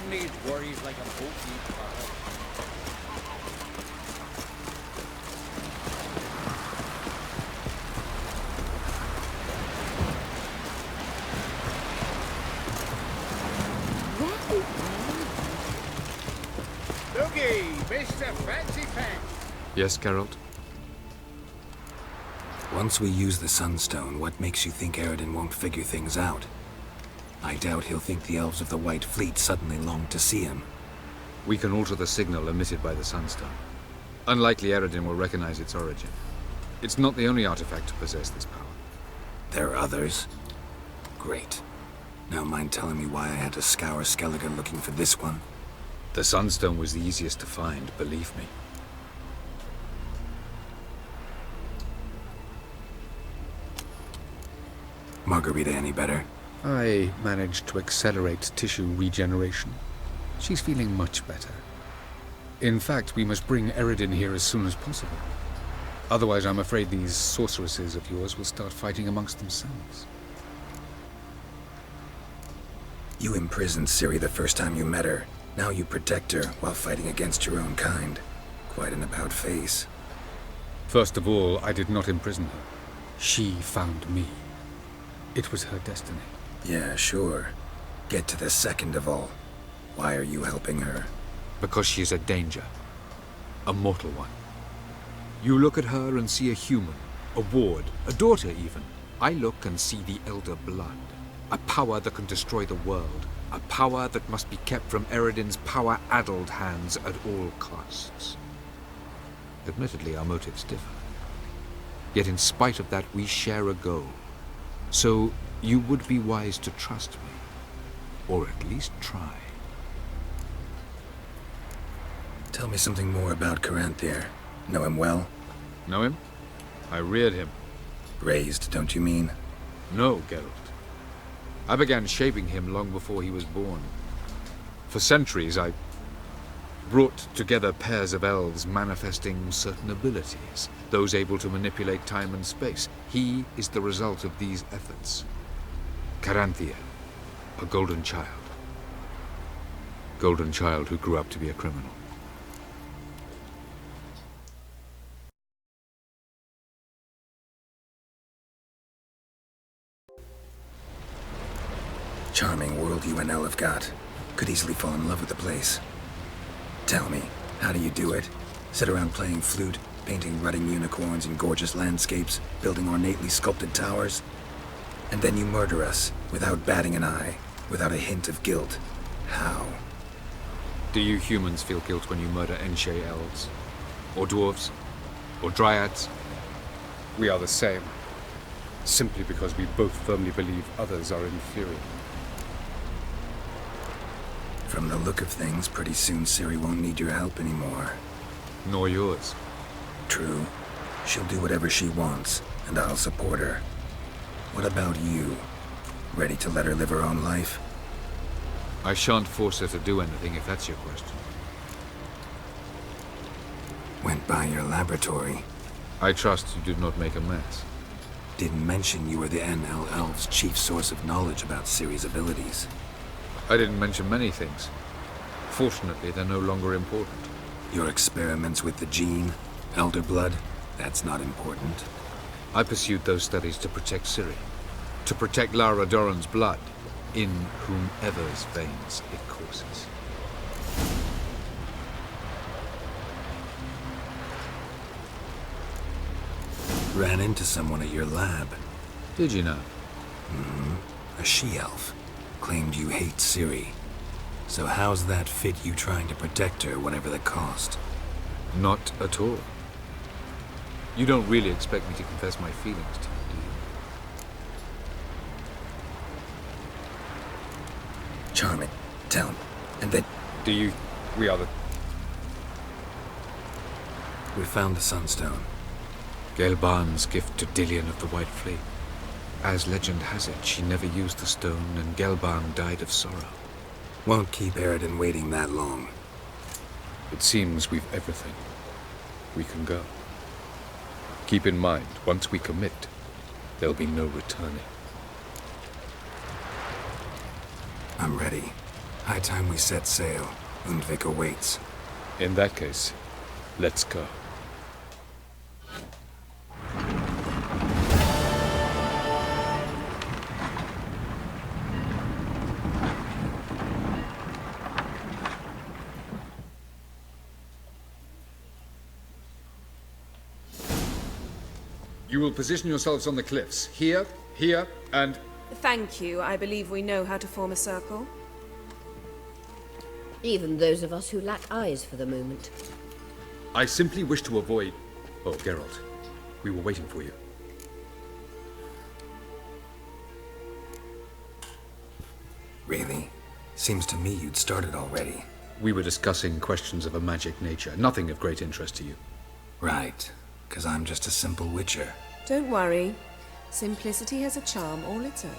don't need worries like a boat needs power. Looky, Mr. Fancy Pants. Yes, Geralt? Once we use the Sunstone, what makes you think Eridan won't figure things out? I doubt he'll think the elves of the White Fleet suddenly long to see him. We can alter the signal emitted by the Sunstone. Unlikely Eridan will recognize its origin. It's not the only artifact to possess this power. There are others? Great. Now mind telling me why I had to scour Skellige looking for this one? The Sunstone was the easiest to find, believe me. Margarita any better? I managed to accelerate tissue regeneration. She's feeling much better. In fact, we must bring Eridan here as soon as possible. Otherwise, I'm afraid these sorceresses of yours will start fighting amongst themselves. You imprisoned Ciri the first time you met her. Now you protect her while fighting against your own kind. Quite an about-face. First of all, I did not imprison her. She found me. It was her destiny. Yeah, sure. Get to the second of all. Why are you helping her? Because she is a danger. A mortal one. You look at her and see a human, a ward, a daughter even. I look and see the Elder Blood. A power that can destroy the world. A power that must be kept from Eridan's power-addled hands at all costs. Admittedly, our motives differ. Yet in spite of that, we share a goal. So, you would be wise to trust me. Or at least try. Tell me something more about Caranthir. Know him well? Know him? I reared him. Raised, don't you mean? No, Geralt. I began shaping him long before he was born. For centuries, I brought together pairs of elves manifesting certain abilities, those able to manipulate time and space. He is the result of these efforts. Caranthir, a golden child. Golden child who grew up to be a criminal. Charming world you and Elle have got. Could easily fall in love with the place. Tell me, how do you do it? Sit around playing flute, painting rutting unicorns in gorgeous landscapes, building ornately sculpted towers? And then you murder us, without batting an eye, without a hint of guilt. How? Do you humans feel guilt when you murder Enshe elves? Or dwarves? Or dryads? We are the same. Simply because we both firmly believe others are inferior. From the look of things, pretty soon Ciri won't need your help anymore. Nor yours. True. She'll do whatever she wants, and I'll support her. What about you? Ready to let her live her own life? I shan't force her to do anything if that's your question. Went by your laboratory. I trust you did not make a mess. Didn't mention you were the NL Elves' chief source of knowledge about Ciri's abilities. I didn't mention many things. Fortunately, they're no longer important. Your experiments with the gene, Elder Blood, that's not important. I pursued those studies to protect Ciri. To protect Lara Doran's blood, in whomever's veins it courses. Ran into someone at your lab. Did you know? A she-elf. Claimed you hate Ciri. So how's that fit you trying to protect her, whatever the cost? Not at all. You don't really expect me to confess my feelings to you, do you? Charming. Tell him. And then... Do you... We are the... We found the Sunstone. Gelban's gift to Dillion of the White Fleet. As legend has it, she never used the stone, and Gelban died of sorrow. Won't keep Eridan waiting that long. It seems we've everything. We can go. Keep in mind, once we commit, there'll be no returning. I'm ready. High time we set sail. Undvik awaits. In that case, let's go. You will position yourselves on the cliffs. Here, here, and... Thank you. I believe we know how to form a circle. Even those of us who lack eyes for the moment. I simply wish to avoid... Oh, Geralt. We were waiting for you. Really? Seems to me you'd started already. We were discussing questions of a magic nature, nothing of great interest to you. Right. 'Cause I'm just a simple witcher. Don't worry. Simplicity has a charm all its own.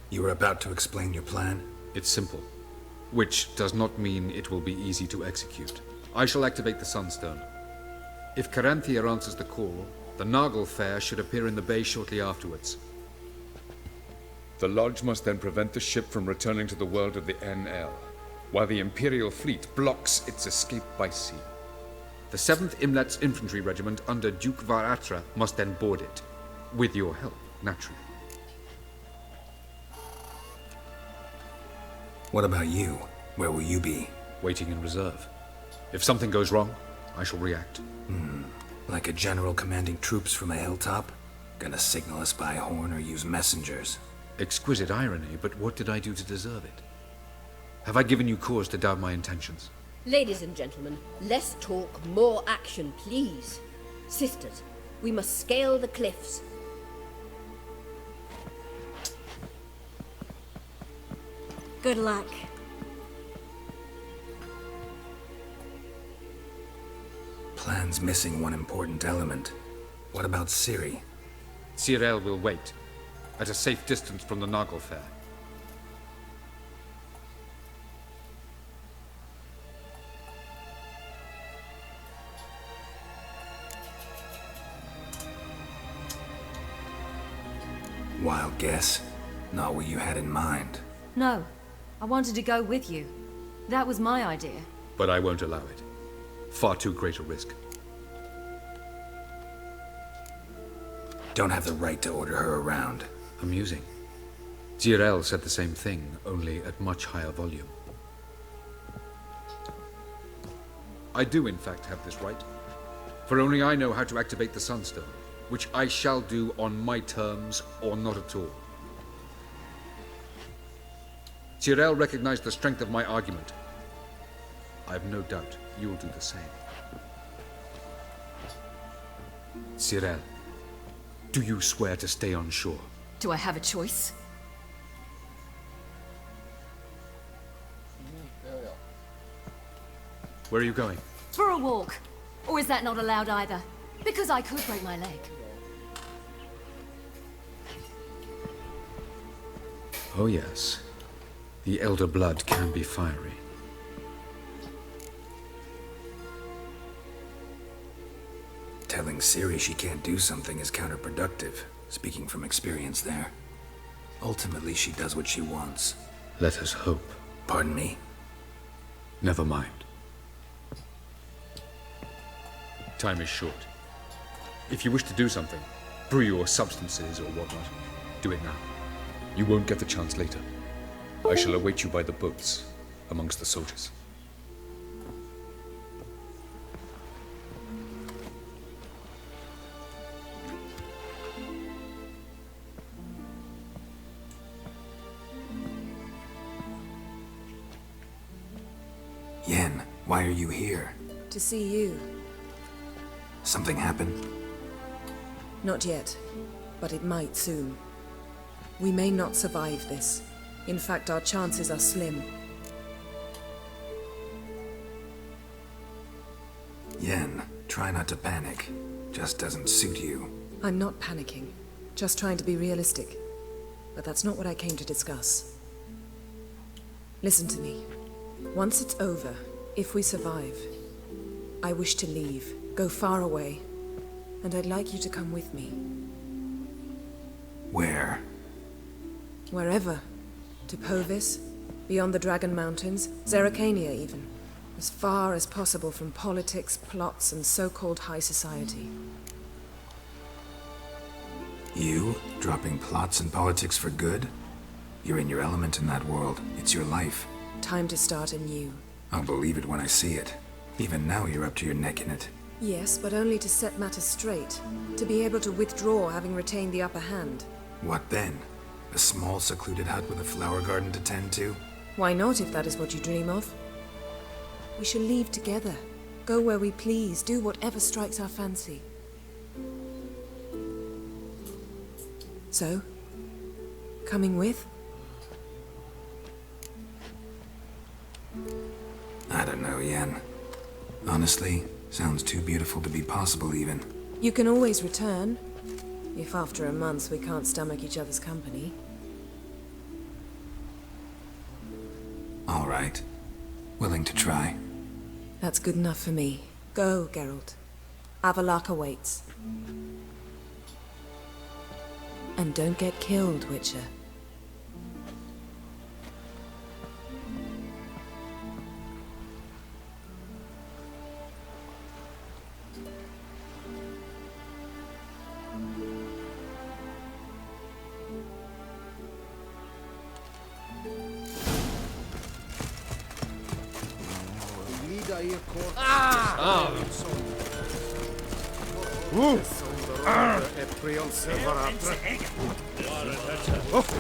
You were about to explain your plan? It's simple, which does not mean it will be easy to execute. I shall activate the Sunstone. If Caranthia answers the call, the Nargle Fair should appear in the bay shortly afterwards. The Lodge must then prevent the ship from returning to the world of the NL, while the Imperial fleet blocks its escape by sea. The 7th Imlet's Infantry Regiment under Duke Varatra must then board it. With your help, naturally. What about you? Where will you be? Waiting in reserve. If something goes wrong, I shall react. Like a general commanding troops from a hilltop? Gonna signal us by horn or use messengers? Exquisite irony, but what did I do to deserve it? Have I given you cause to doubt my intentions? Ladies and gentlemen, less talk, more action, please. Sisters, we must scale the cliffs. Good luck. Plan's missing one important element. What about Ciri? Cyril will wait, at a safe distance from the Nargle Fair. Wild guess? Not what you had in mind. No, I wanted to go with you. That was my idea. But I won't allow it. Far too great a risk. Don't have the right to order her around. Amusing. Cyril said the same thing, only at much higher volume. I do in fact have this right. For only I know how to activate the Sunstone, which I shall do on my terms or not at all. Cyril recognized the strength of my argument. I have no doubt you will do the same. Cyril, do you swear to stay on shore? Do I have a choice? Where are you going? For a walk. Or is that not allowed either? Because I could break my leg. Oh yes. The elder blood can be fiery. Telling Ciri she can't do something is counterproductive, speaking from experience there. Ultimately, she does what she wants. Let us hope. Pardon me? Never mind. Time is short. If you wish to do something, brew your substances or whatnot, do it now. You won't get the chance later. I shall await you by the boats, amongst the soldiers. Yen, why are you here? To see you. Something happened? Not yet, but it might soon. We may not survive this. In fact, our chances are slim. Yen, try not to panic. Just doesn't suit you. I'm not panicking, just trying to be realistic. But that's not what I came to discuss. Listen to me. Once it's over, if we survive, I wish to leave, go far away, and I'd like you to come with me. Wherever. To Povis, beyond the Dragon Mountains, Zeracania even. As far as possible from politics, plots, and so-called high society. You? Dropping plots and politics for good? You're in your element in that world. It's your life. Time to start anew. I'll believe it when I see it. Even now you're up to your neck in it. Yes, but only to set matters straight. To be able to withdraw having retained the upper hand. What then? A small secluded hut with a flower garden to tend to? Why not, if that is what you dream of? We shall leave together. Go where we please, do whatever strikes our fancy. So? Coming with? I don't know, Yen. Honestly, sounds too beautiful to be possible even. You can always return. If after a month we can't stomach each other's company. All right. Willing to try. That's good enough for me. Go, Geralt. Avalok awaits. And don't get killed, Witcher.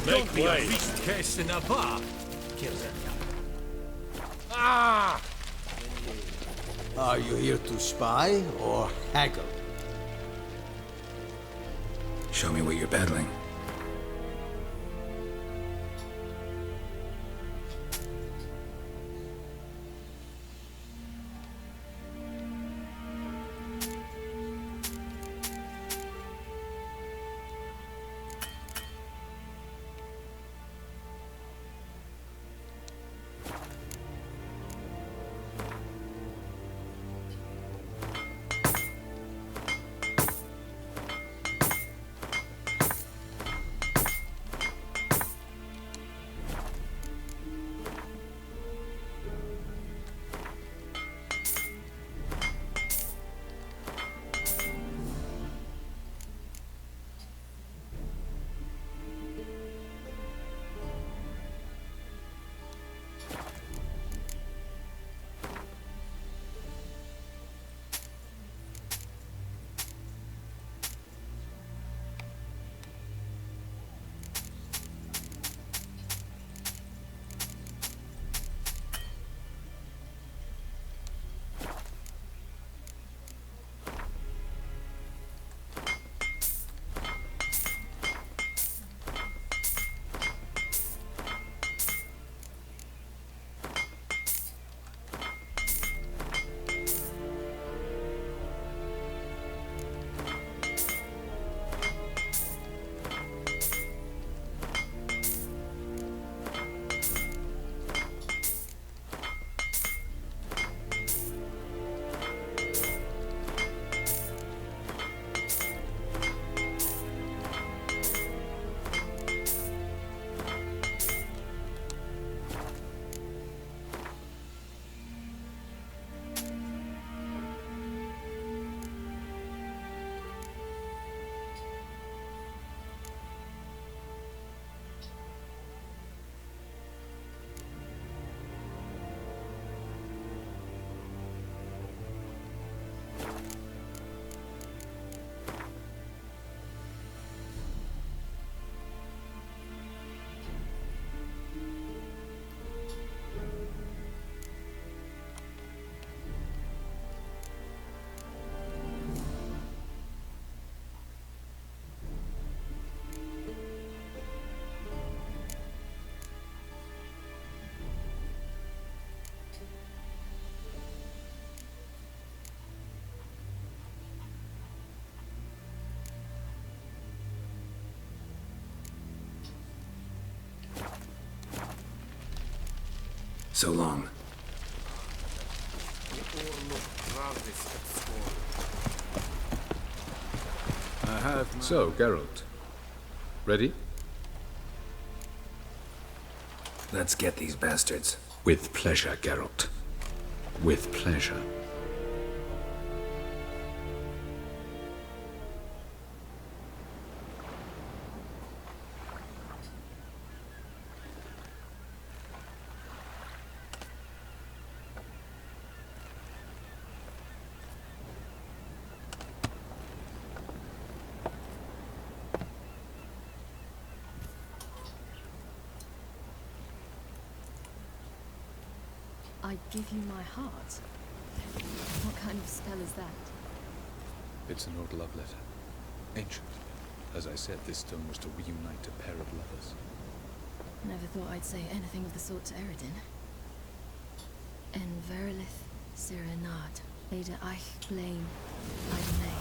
Make way. Are you here to spy or haggle? Show me what you're peddling. So long. So, Geralt. Ready? Let's get these bastards. With pleasure, Geralt. With pleasure. I give you my heart. What kind of spell is that? It's an old love letter. Ancient. As I said, this stone was to reunite a pair of lovers. Never thought I'd say anything of the sort to Eredin. En verilith Sirenad, Ada eich blame, Idene.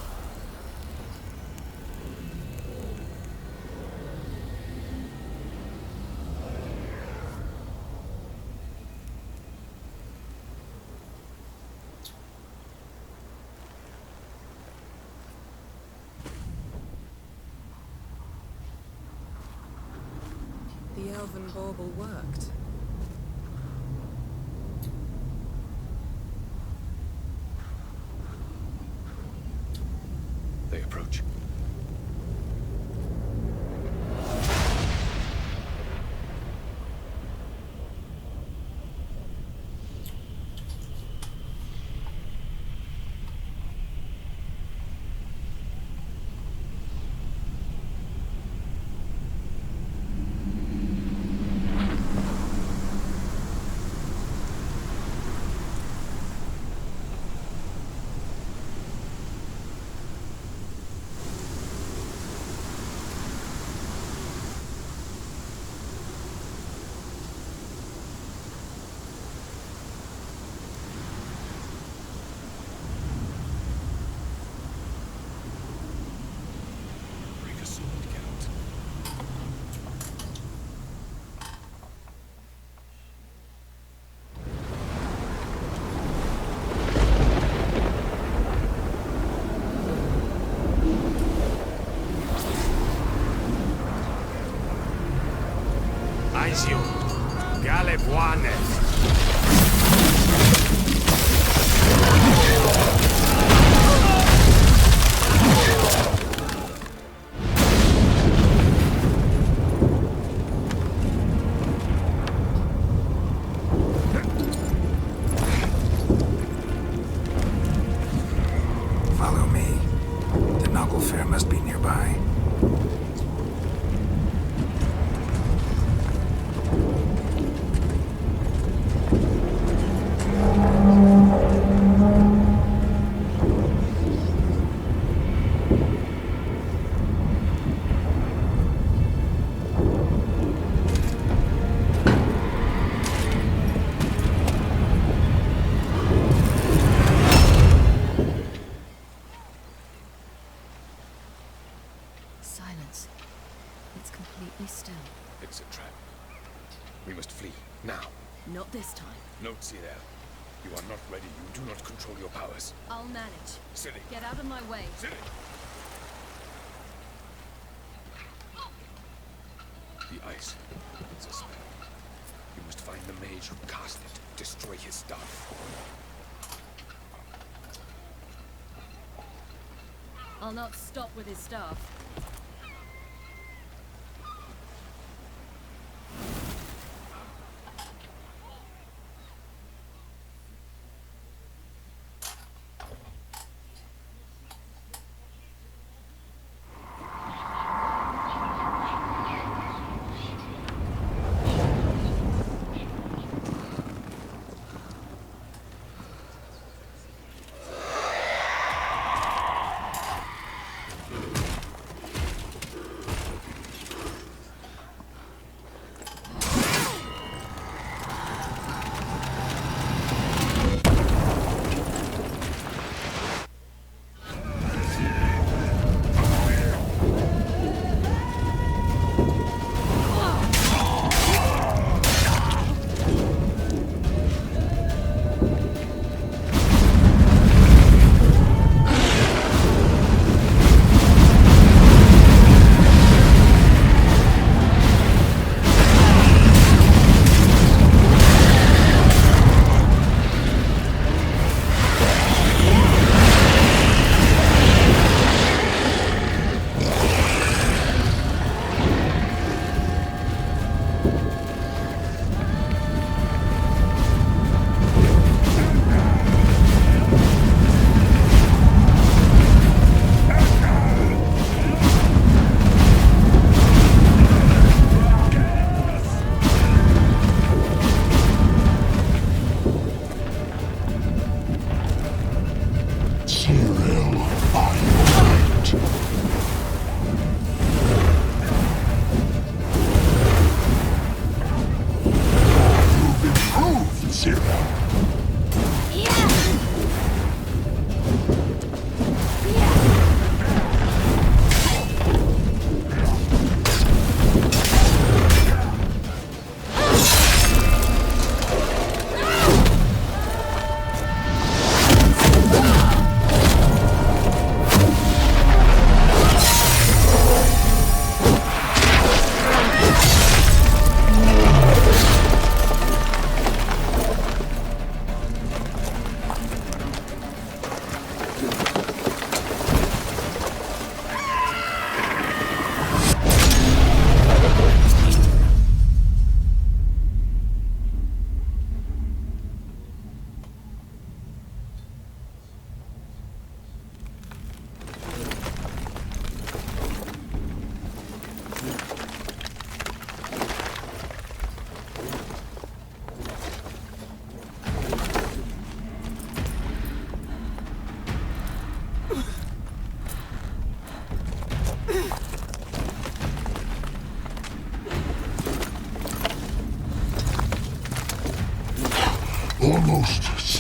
The elven bauble worked. They approach. Break a sword, Geralt. Aizio, Galebuane. Follow me. The Noggle Fair must be nearby. Silence. It's completely still. It's a trap. We must flee, now. Not this time. No, Cyril. You are not ready. You do not control your powers. I'll manage. Silly. Get out of my way. Silly. The ice. It's a spell. You must find the mage who cast it. Destroy his stuff. I'll not stop with his staff.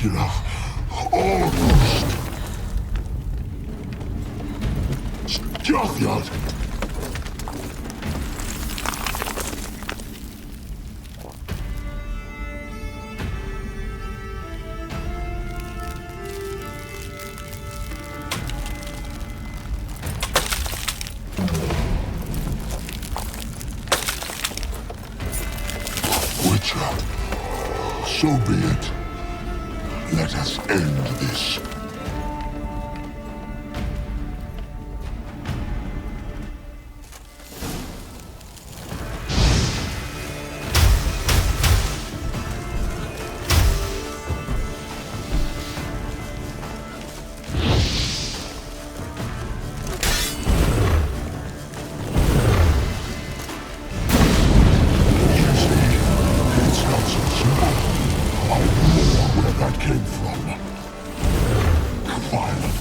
That's enough. Almost. Stjåthjert! Witcher, so be it. Let us end this. It's not so simple. I know where that came from. Violent.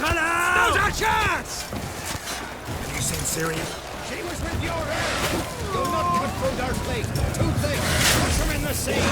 Now's our chance! Have you seen Syrian? She was with your head! You'll not cut through our fleet! Too thick! Push them in the sea!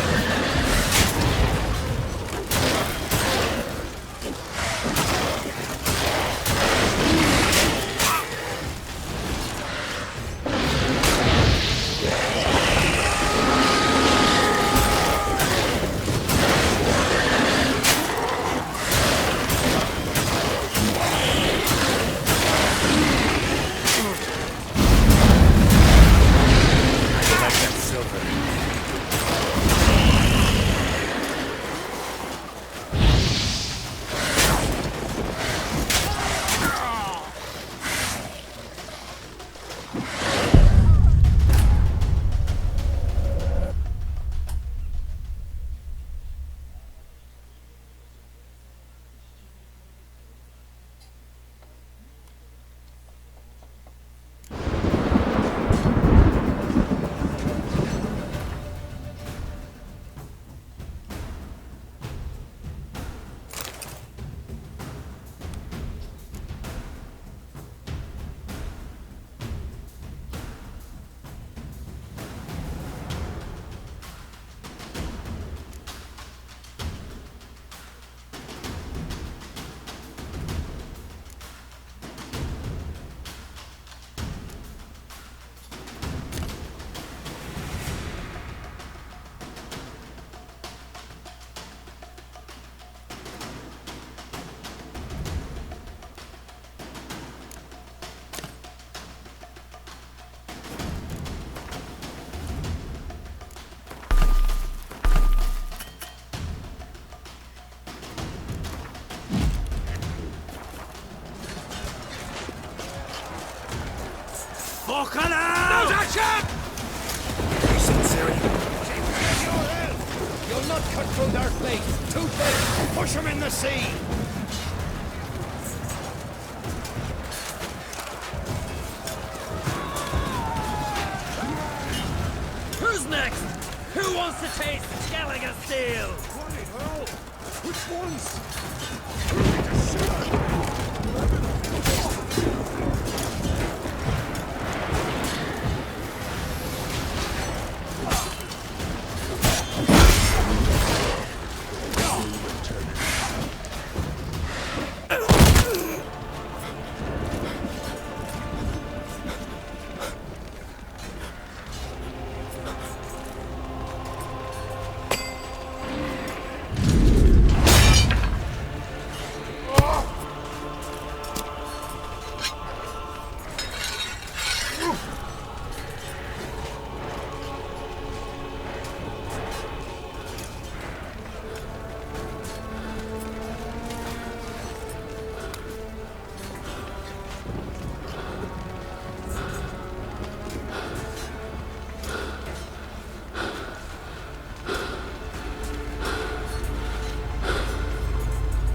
Nose action! Listen, Siri. She was with your help! You'll not cut through their fleet! Too big! Push them in the sea! Who's next? Who wants to taste Gallagher steel? Which ones?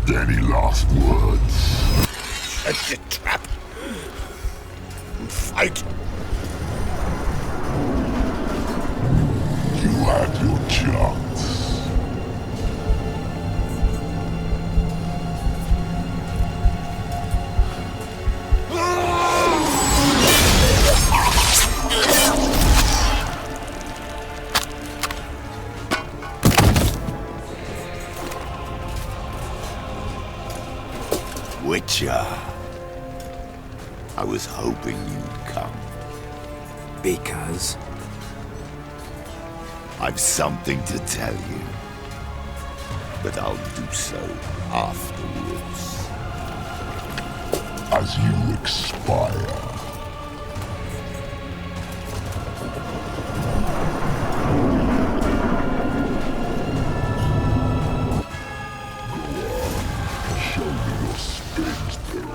Any last words? Set your trap! And fight! You had your chance. Witcher. I was hoping you'd come. Because? I've something to tell you. But I'll do so afterwards. As you expire. Show me your spins, Bill.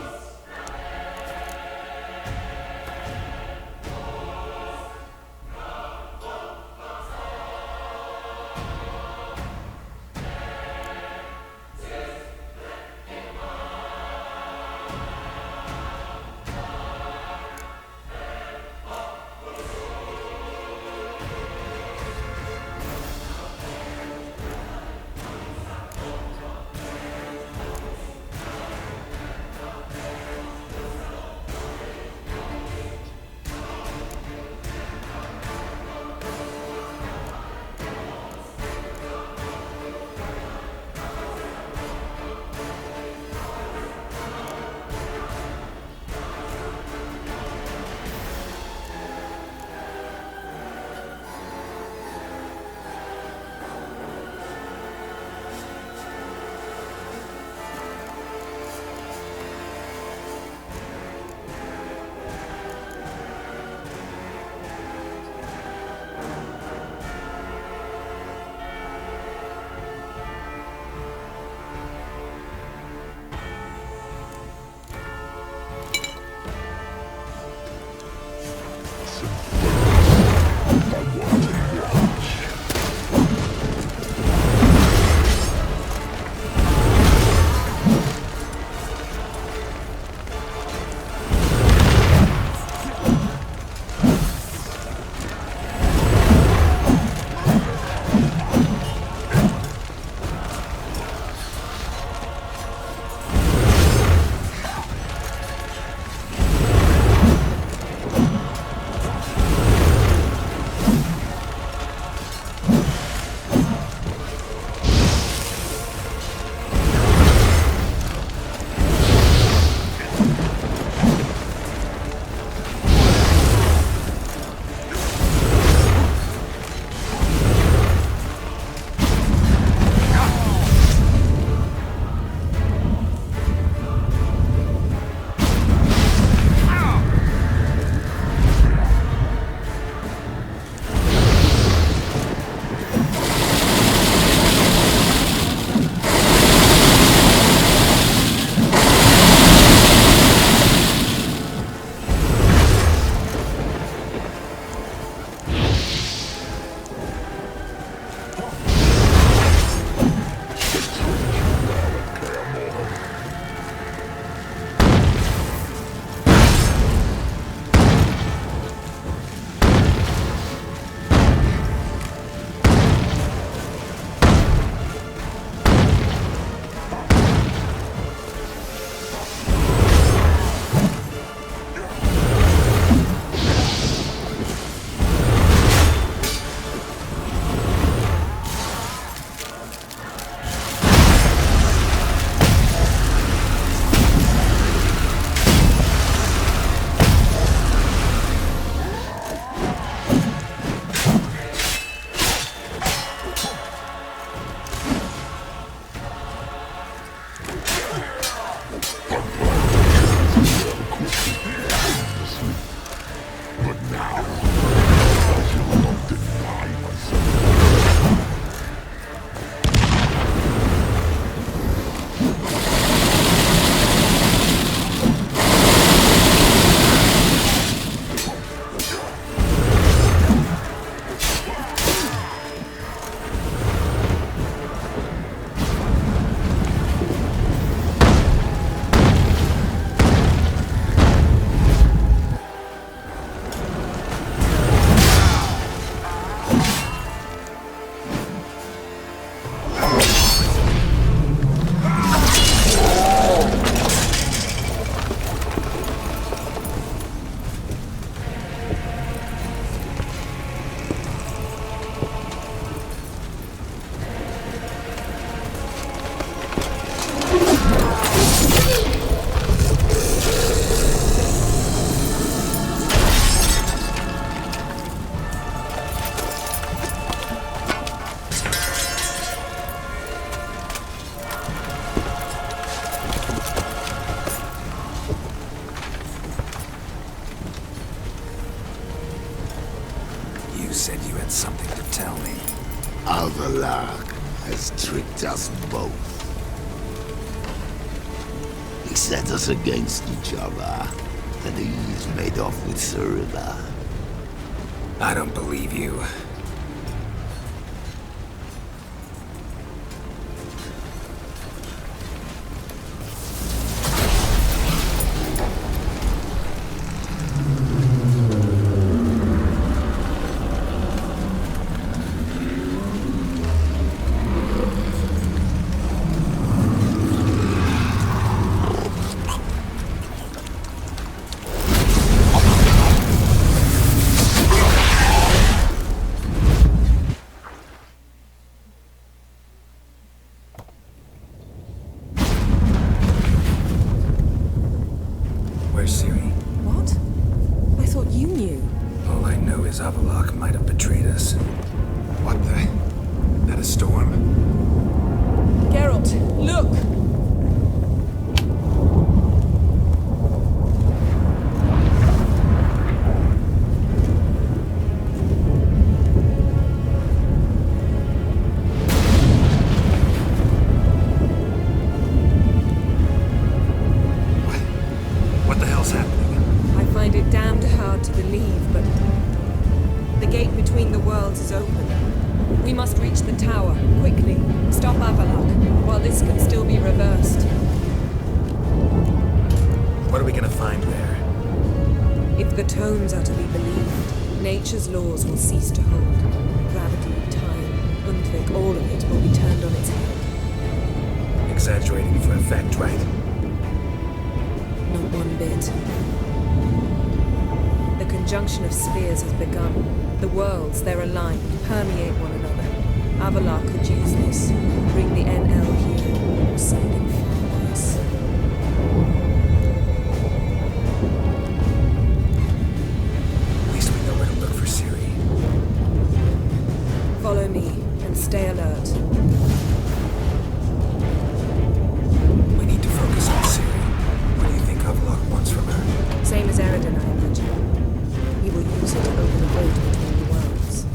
Avallac'h has tricked us both. He set us against each other, and he's made off with Surima. I don't believe you. Where's Siri? What? I thought you knew. All I know is Avallac'h might have betrayed us. What the? That a storm? Geralt, look! What the hell's happening? I find it damned hard to believe, but the gate between the worlds is open. We must reach the tower, quickly. Stop Avallac'h, while this can still be reversed. What are we gonna find there? If the tomes are to be believed, nature's laws will cease to hold. Gravity, time, Undvik, all of it will be turned on its head. Exaggerating for effect, right? Not one bit. The conjunction of spheres has begun. The worlds, they're aligned, permeate one another. Avallac'h could use this, bring the NL here, or something far worse. At least we know where to look for Siri. Follow me, and stay alert. We need to focus on Siri. What do you think Avallac'h wants from her? Same as Eridan, I imagine. He will use it to open a gate between the worlds.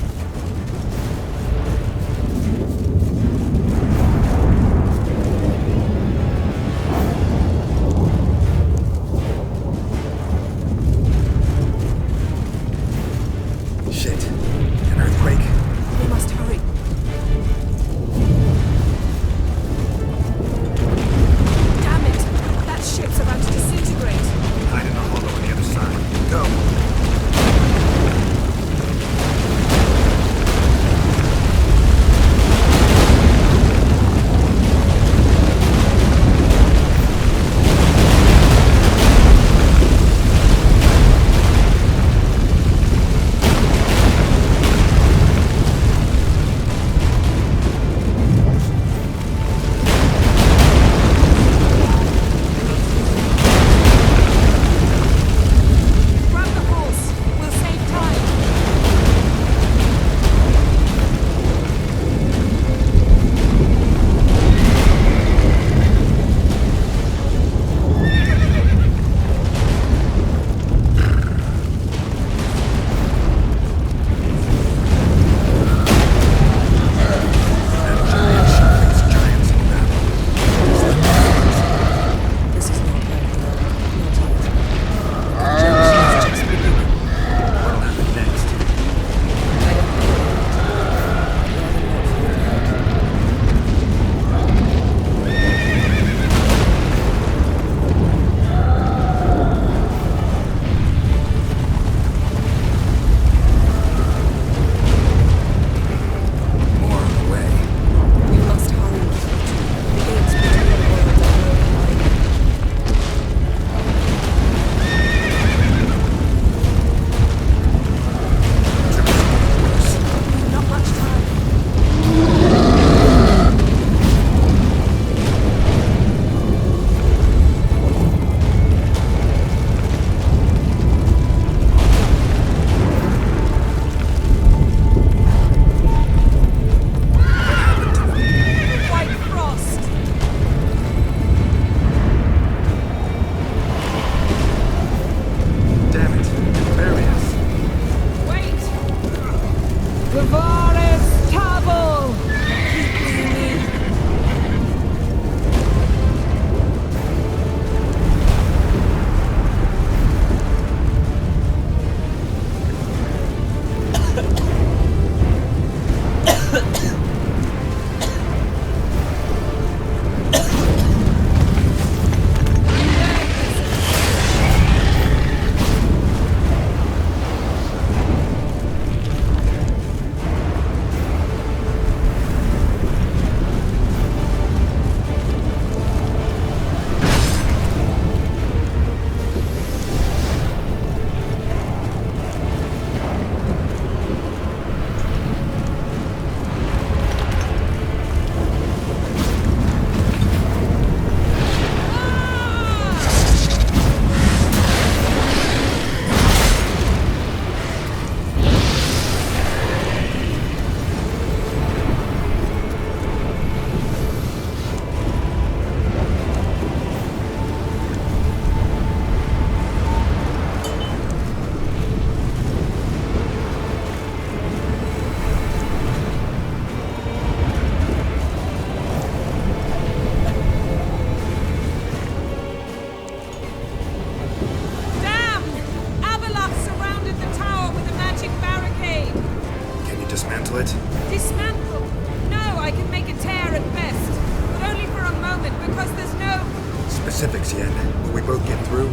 specifics, Yen? Will we both get through?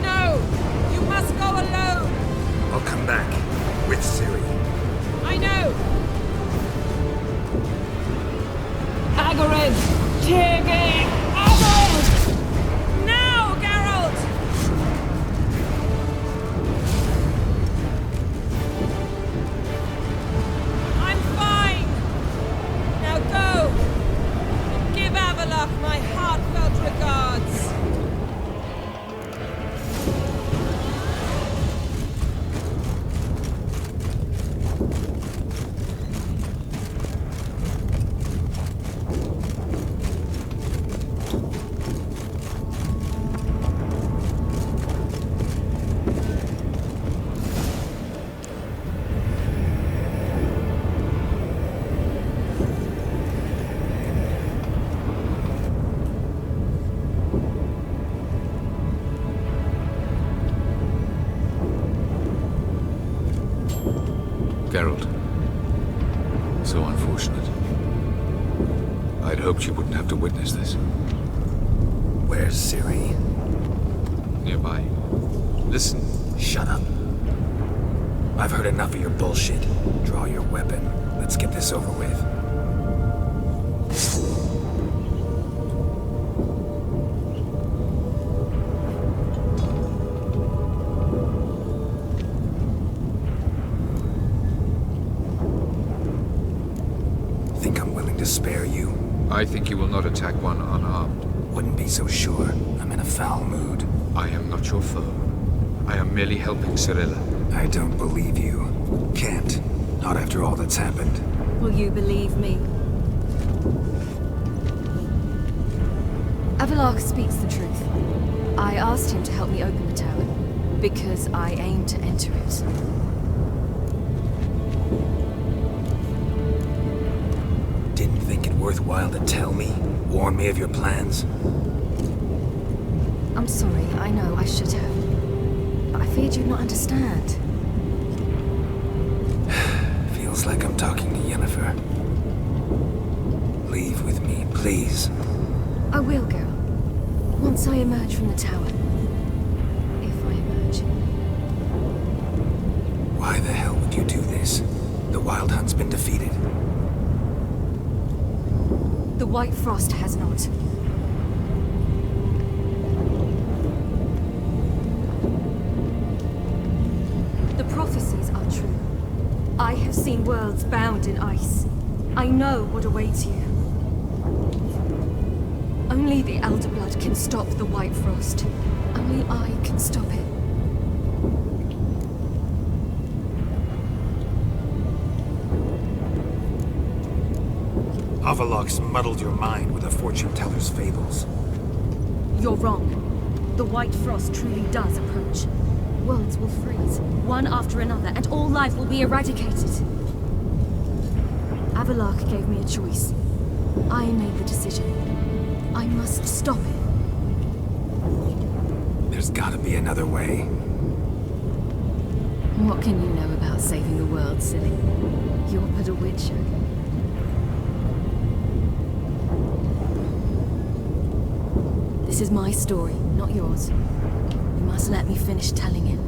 No! You must go alone! I'll come back. With Ciri. I know! Hagrid! Taking over! Now, Geralt! I'm fine! Now go! And give Avalok my heartfelt regards! Geralt. So unfortunate. I'd hoped you wouldn't have to witness this. Where's Ciri? Nearby. Listen. Shut up. I've heard enough of your bullshit. Draw your weapon. Let's get this over with. Think I'm willing to spare you? I think you will not attack one unarmed. Wouldn't be so sure. I'm in a foul mood. I am not your foe. I am merely helping Cirilla. I don't believe you. Can't. Not after all that's happened. Will you believe me? Avalok speaks the truth. I asked him to help me open the tower, because I aim to enter it. Didn't think it worthwhile to tell me? Warn me of your plans? I'm sorry, I know I should have. But I feared you'd not understand. Feels like I'm talking to Yennefer. Leave with me, please. I will go. Once I emerge from the tower. If I emerge. Why the hell would you do this? The Wild Hunt's been defeated. The White Frost has not. The prophecies are true. I have seen worlds bound in ice. I know what awaits you. Only the Elder Blood can stop the White Frost. Only I can stop it. Avalok's muddled your mind with a fortune teller's fables. You're wrong. The White Frost truly does approach. Worlds will freeze, one after another, and all life will be eradicated. Avalok gave me a choice. I made the decision. I must stop it. There's gotta be another way. What can you know about saving the world, silly? You're but a witcher. This is my story, not yours. You must let me finish telling it.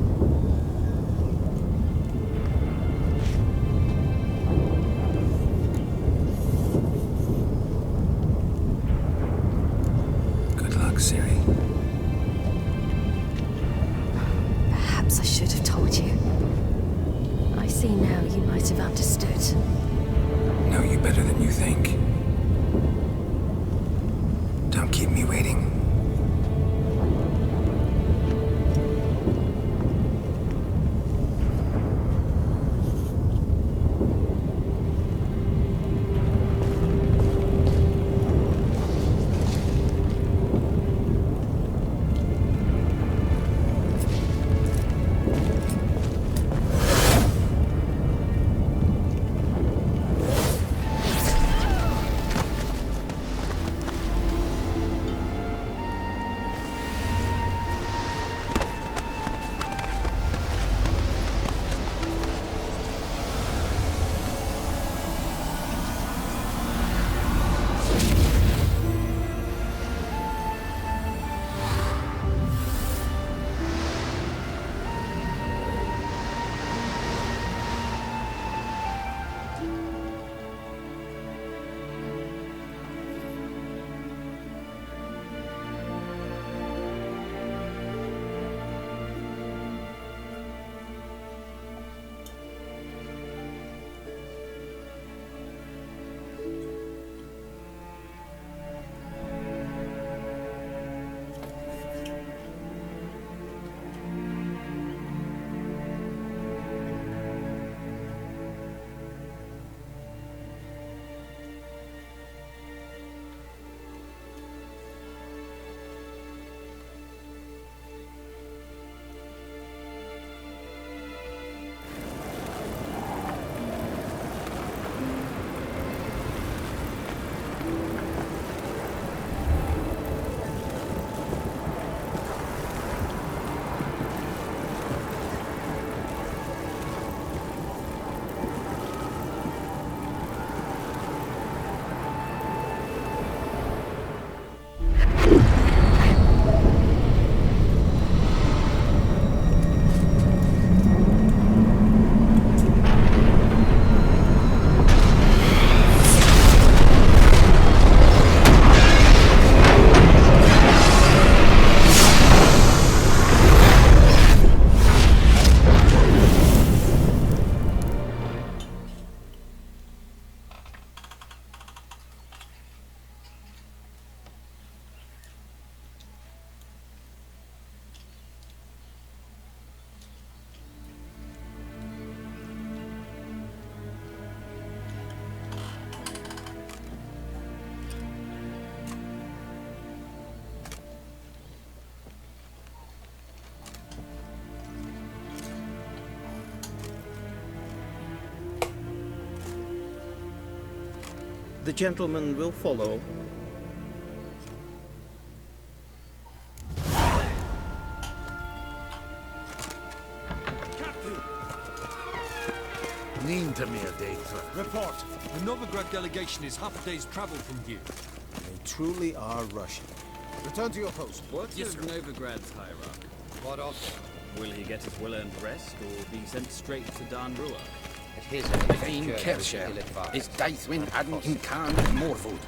Good luck, Ciri. Perhaps I should have told you. I see now you might have understood. Know you better than you think. Don't keep me waiting. The gentleman will follow. Report. The Novigrad delegation is half a day's travel from here. They truly are rushing. Return to your post. What's Novigrad's hierarch? What of? Will he get his well-earned rest, or be sent straight to Dan Ruach? Vein Kersher is Daithwin Adn Khan Morfood.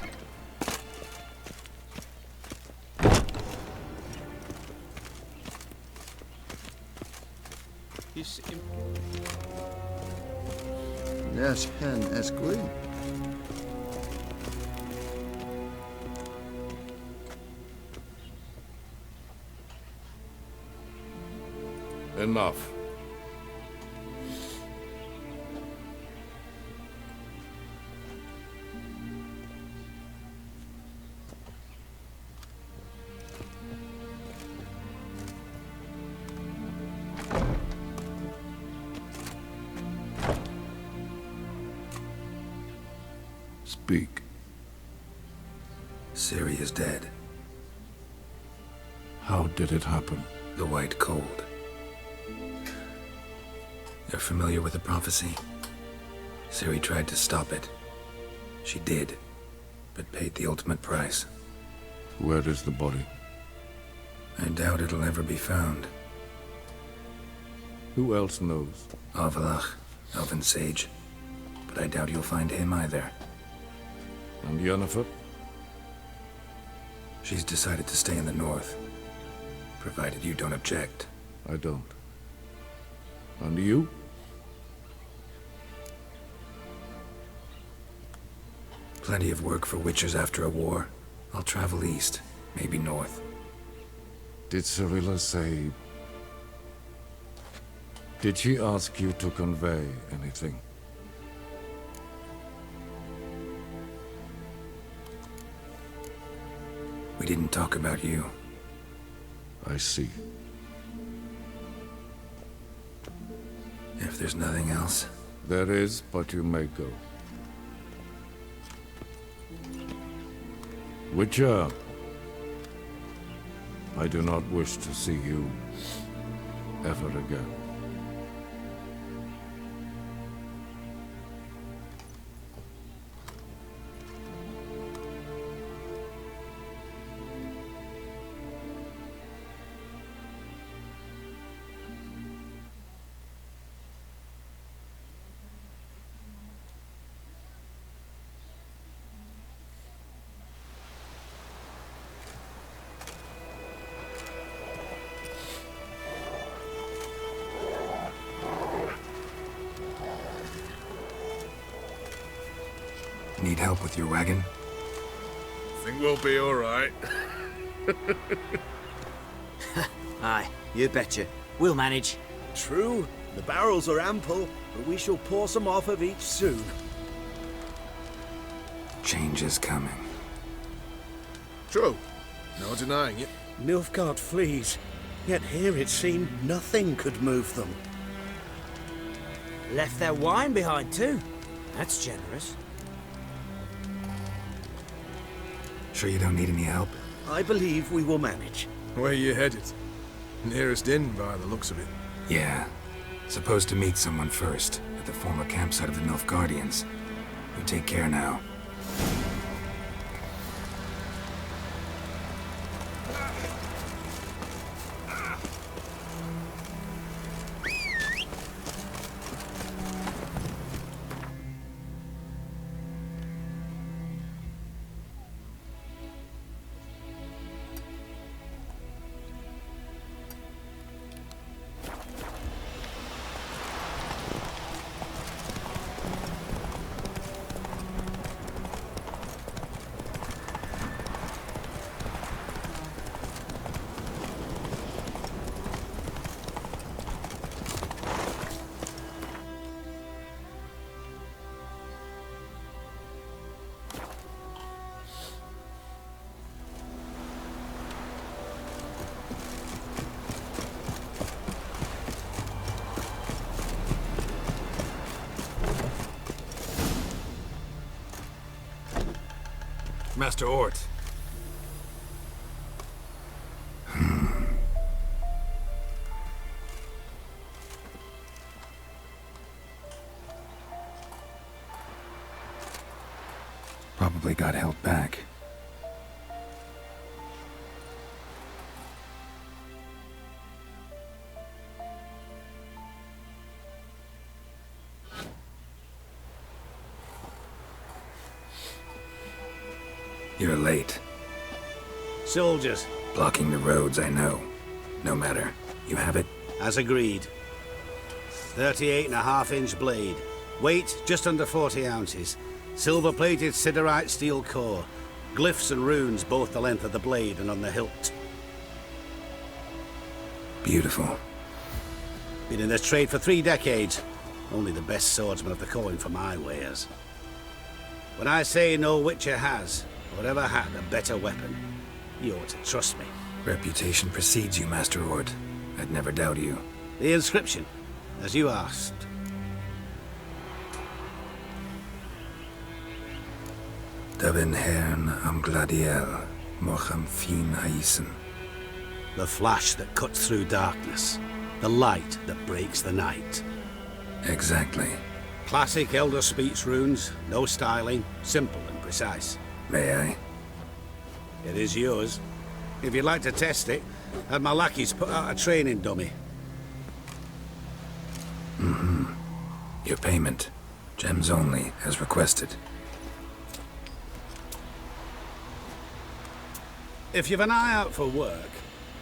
Yes, hen es green. Enough. Speak. Ciri is dead. How did it happen? The White Cold. You're familiar with the prophecy? Ciri tried to stop it. She did, but paid the ultimate price. Where is the body? I doubt it'll ever be found. Who else knows? Avalach, Elven Sage. But I doubt you'll find him either. And Yennefer? She's decided to stay in the north. Provided you don't object. I don't. And you? Plenty of work for witchers after a war. I'll travel east, maybe north. Did Cirilla say... Did she ask you to convey anything? We didn't talk about you. I see. If there's nothing else... There is, but you may go. Witcher, I do not wish to see you ever again. Need help with your wagon? Think we'll be all right. Aye, you betcha. We'll manage. True, the barrels are ample, but we shall pour some off of each soon. Change is coming. True. No denying it. Nilfgaard flees, yet here it seemed nothing could move them. Left their wine behind too. That's generous. Sure you don't need any help? I believe we will manage. Where you headed? Nearest inn by the looks of it. Yeah. Supposed to meet someone first, at the former campsite of the Nilfgaardians. You take care now. Master Ort. Probably got held back. You're late. Soldiers. Blocking the roads, I know. No matter. You have it? As agreed. 38.5-inch blade. Weight just under 40 ounces. Silver-plated siderite steel core. Glyphs and runes both the length of the blade and on the hilt. Beautiful. Been in this trade for 3 decades. Only the best swordsman of the coin for my wares. When I say no Witcher has, or ever had, a better weapon, you ought to trust me. Reputation precedes you, Master Ord. I'd never doubt you. The inscription, as you asked. Davin hern am gladiel, mocham fin aisen. The flash that cuts through darkness. The light that breaks the night. Exactly. Classic Elder Speech runes, no styling, simple and precise. May I? It is yours. If you'd like to test it, have my lackeys put out a training dummy. Your payment. Gems only, as requested. If you've an eye out for work,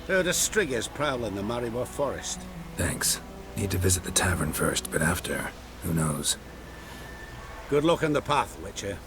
heard of striggers prowling the Maribor forest. Thanks. Need to visit the tavern first, but after, who knows? Good luck on the path, Witcher.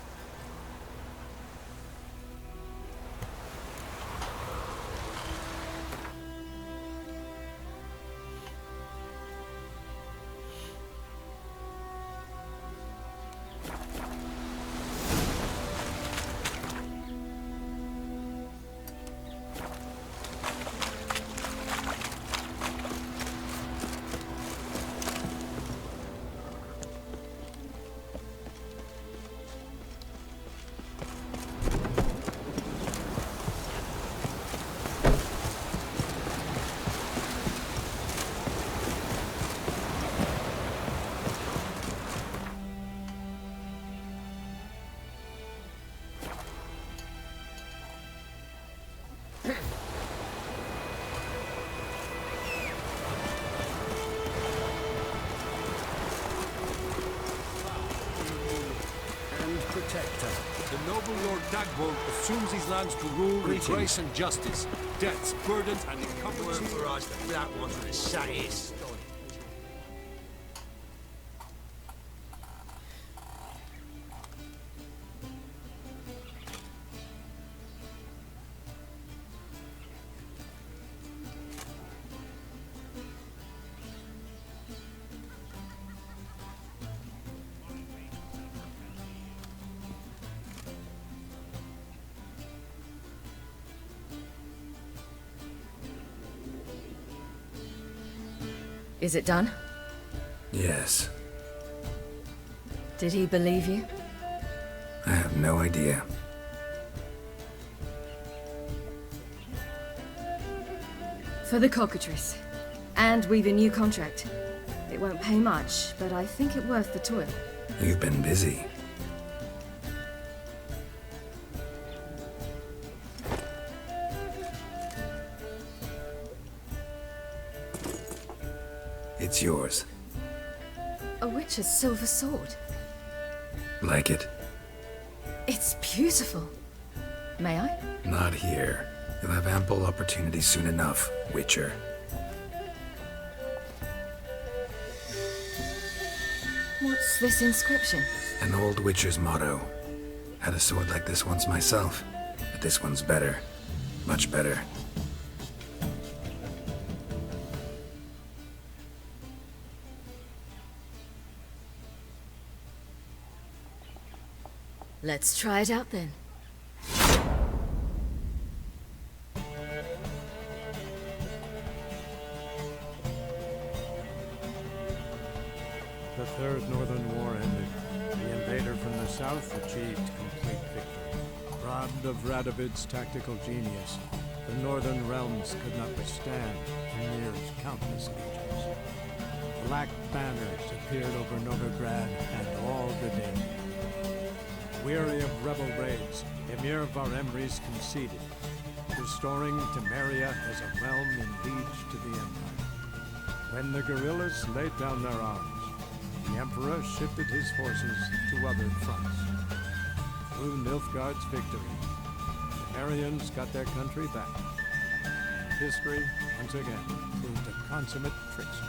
The noble Lord Dagbold assumes his lands to rule with grace and justice. Debts, burdens, and encumbrances. For us, that one's the saddest. Is it done? Yes. Did he believe you? I have no idea. For the cockatrice. And we've a new contract. It won't pay much, but I think it worth the toil. You've been busy. It's yours. A witch's silver sword. Like it? It's beautiful. May I? Not here. You'll have ample opportunity soon enough, Witcher. What's this inscription? An old Witcher's motto. Had a sword like this once myself, but this one's better. Much better. Let's try it out then. The Third Northern War ended. The invader from the south achieved complete victory. Robbed of Radovid's tactical genius, the northern realms could not withstand Ymir's countless legions. Black banners appeared over Novigrad and all the day. Weary of rebel raids, Emir Varemres conceded, restoring Temeria as a realm in liege to the Empire. When the guerrillas laid down their arms, the Emperor shifted his forces to other fronts. Through Nilfgaard's victory, the Temerians got their country back. History, once again, proved a consummate trickster.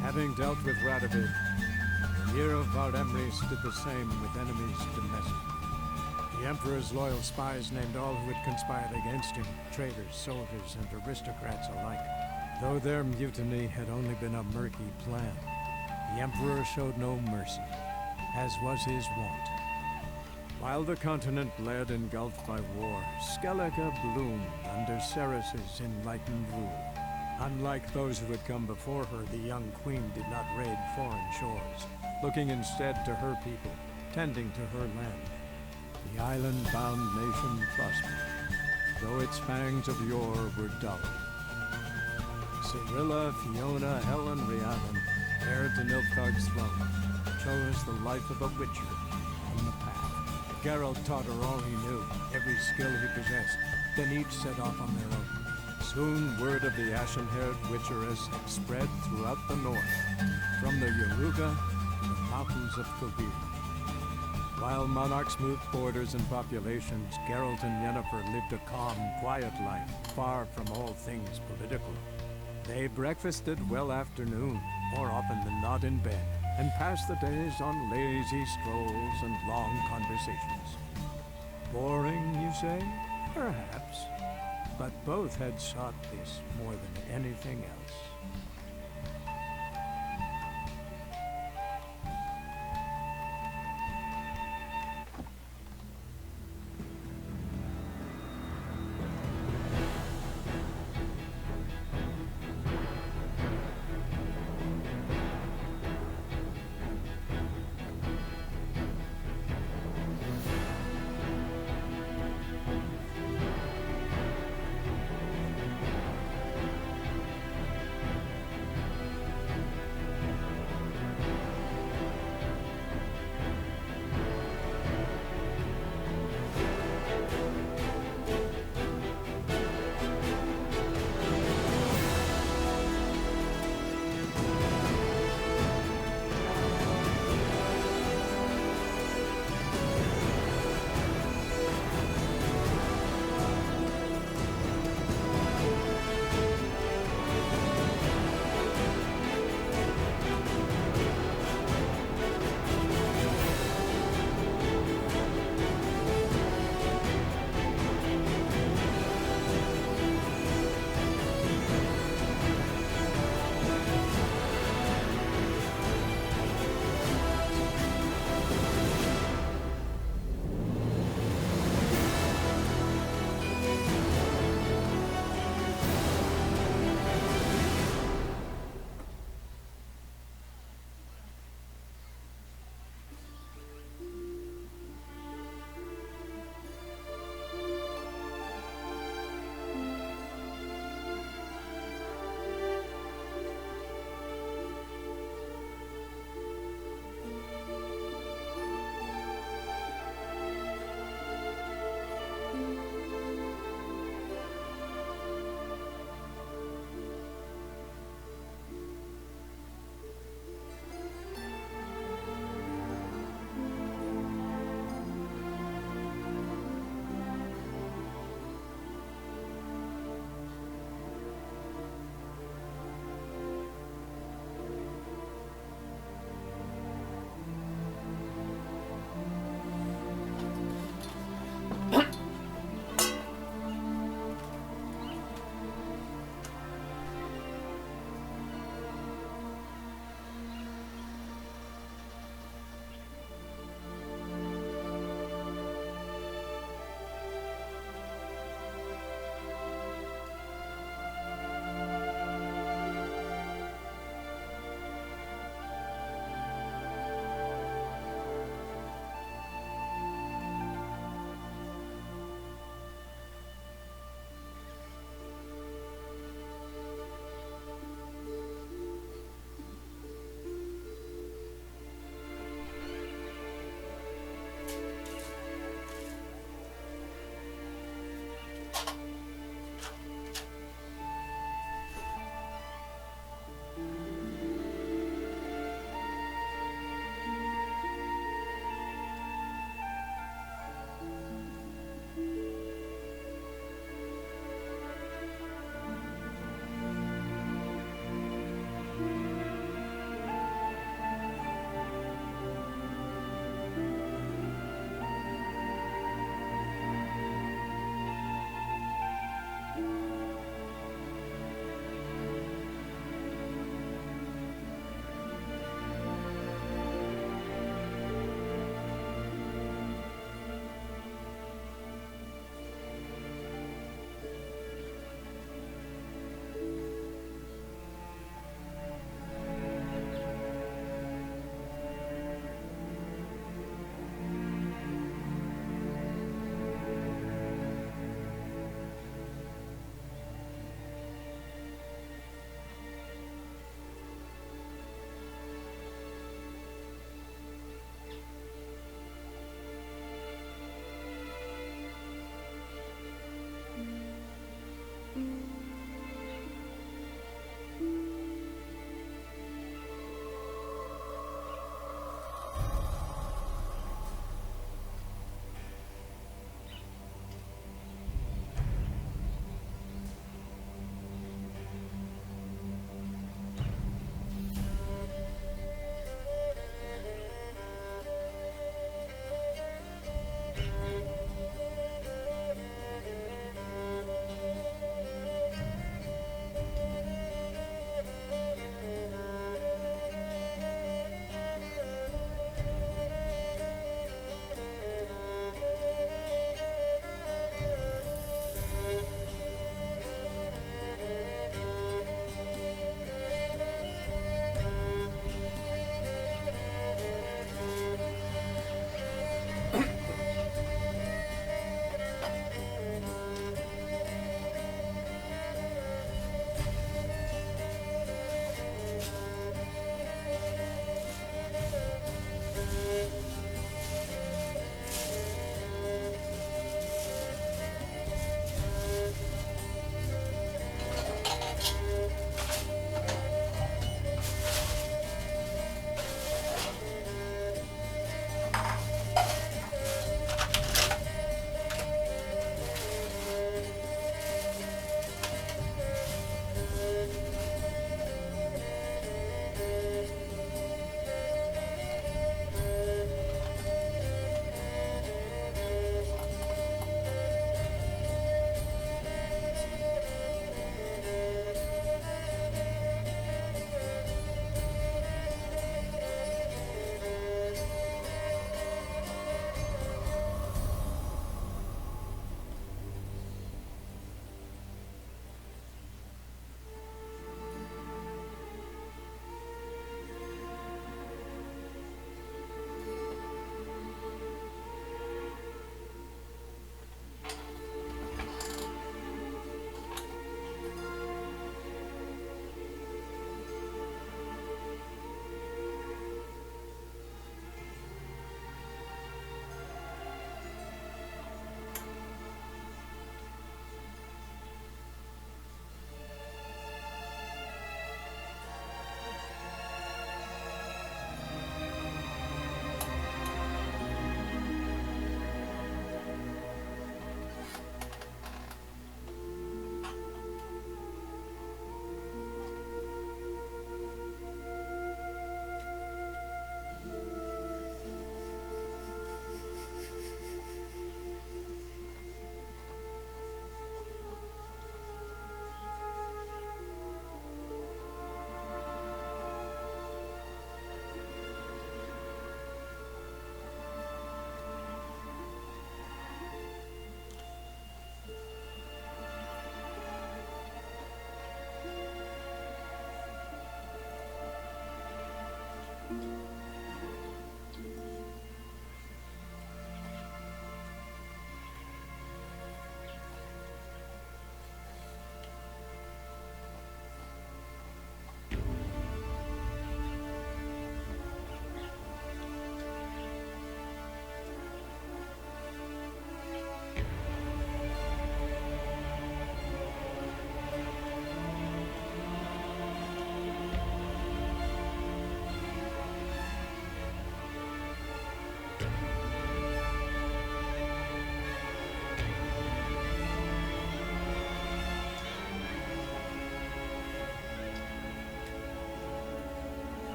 Having dealt with Radovid, Emir of Varemres did the same with enemies domestic. The Emperor's loyal spies named all who had conspired against him, traitors, soldiers, and aristocrats alike. Though their mutiny had only been a murky plan, the Emperor showed no mercy, as was his wont. While the continent lay engulfed by war, Skellige bloomed under Ceres's enlightened rule. Unlike those who had come before her, the young queen did not raid foreign shores, looking instead to her people, tending to her land. The island-bound nation prospered, though its fangs of yore were dulled. Cyrilla, Fiona, Helen, Rhiannon, heir to Nilfgaard's throne, chose the life of a witcher on the path. Geralt taught her all he knew, every skill he possessed, then each set off on their own. Soon word of the ashen-haired witcheress had spread throughout the north, from the Yaruga to the mountains of Kovir. While monarchs moved borders and populations, Geralt and Yennefer lived a calm, quiet life, far from all things political. They breakfasted well after noon, more often than not in bed, and passed the days on lazy strolls and long conversations. Boring, you say? Perhaps. But both had sought this more than anything else.